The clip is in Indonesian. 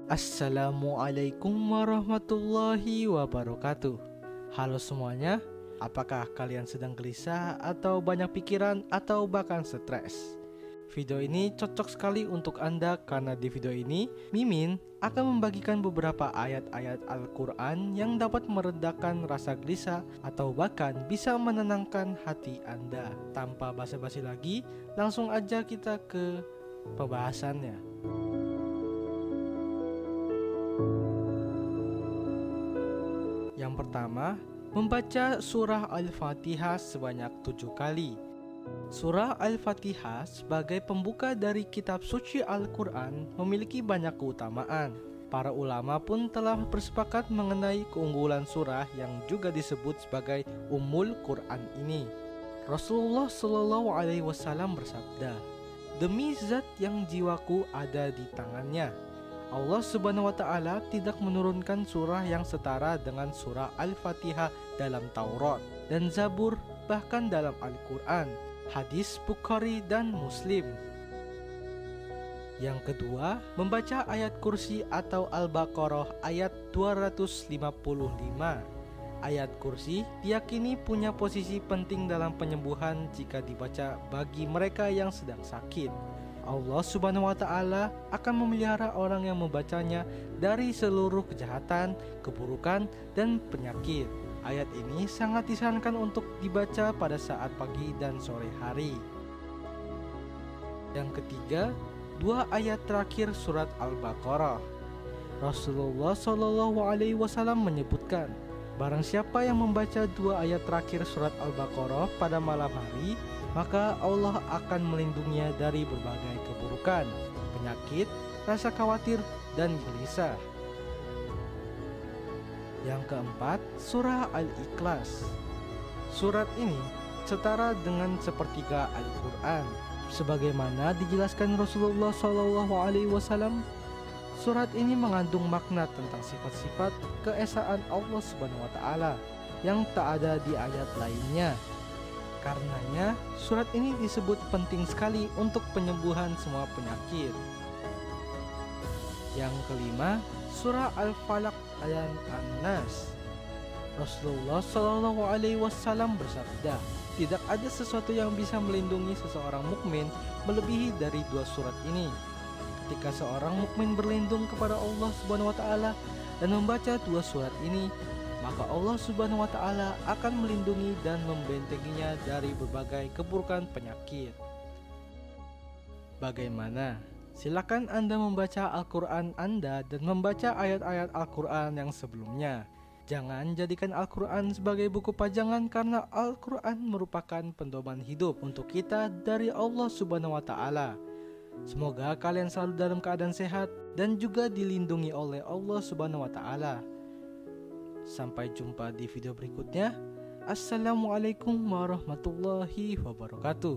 Assalamualaikum warahmatullahi wabarakatuh. Halo semuanya, apakah kalian sedang gelisah atau banyak pikiran atau bahkan stres? Video ini cocok sekali untuk Anda karena di video ini Mimin akan membagikan beberapa ayat-ayat Al-Quran yang dapat meredakan rasa gelisah atau bahkan bisa menenangkan hati Anda. Tanpa basa-basi lagi, langsung aja kita ke pembahasannya. Yang pertama, membaca surah Al-Fatihah sebanyak 7 kali. Surah Al-Fatihah sebagai pembuka dari kitab suci Al-Quran memiliki banyak keutamaan. Para ulama pun telah bersepakat mengenai keunggulan surah yang juga disebut sebagai Ummul Quran ini. Rasulullah Shallallahu Alaihi Wasallam bersabda, "Demi zat yang jiwaku ada di tangannya, Allah Subhanahu wa Ta'ala tidak menurunkan surah yang setara dengan surah Al-Fatihah dalam Taurat dan Zabur, bahkan dalam Al-Quran." Hadis Bukhari dan Muslim. Yang kedua, membaca ayat kursi atau Al-Baqarah ayat 255. Ayat kursi diyakini punya posisi penting dalam penyembuhan jika dibaca bagi mereka yang sedang sakit. Allah Subhanahu wa Ta'ala akan memelihara orang yang membacanya dari seluruh kejahatan, keburukan, dan penyakit. Ayat ini sangat disarankan untuk dibaca pada saat pagi dan sore hari. Yang ketiga, 2 ayat terakhir surat Al-Baqarah. Rasulullah Shallallahu Alaihi Wasallam menyebutkan, barang siapa yang membaca 2 ayat terakhir surat Al-Baqarah pada malam hari, maka Allah akan melindunginya dari berbagai keburukan, penyakit, rasa khawatir, dan gelisah. Yang keempat, surah Al-Ikhlas. Surat ini setara dengan sepertiga Al-Quran. Sebagaimana dijelaskan Rasulullah SAW, surat ini mengandung makna tentang sifat-sifat keesaan Allah Subhanahu wa Ta'ala yang tak ada di ayat lainnya. Karenanya, surat ini disebut penting sekali untuk penyembuhan semua penyakit. Yang kelima, surah Al-Falaq dan An-Nas. Rasulullah Shallallahu Alaihi Wasallam bersabda, tidak ada sesuatu yang bisa melindungi seseorang mukmin melebihi dari 2 surat ini. Ketika seorang mukmin berlindung kepada Allah Subhanahu wa Ta'ala dan membaca 2 surat ini, maka Allah Subhanahu wa Ta'ala akan melindungi dan membentenginya dari berbagai keburukan penyakit. Bagaimana? Silakan Anda membaca Al-Quran Anda dan membaca ayat-ayat Al-Quran yang sebelumnya. Jangan jadikan Al-Quran sebagai buku pajangan karena Al-Quran merupakan pedoman hidup untuk kita dari Allah Subhanahu wa Ta'ala. Semoga kalian selalu dalam keadaan sehat dan juga dilindungi oleh Allah Subhanahu wa Ta'ala. Sampai jumpa di video berikutnya. Assalamualaikum warahmatullahi wabarakatuh.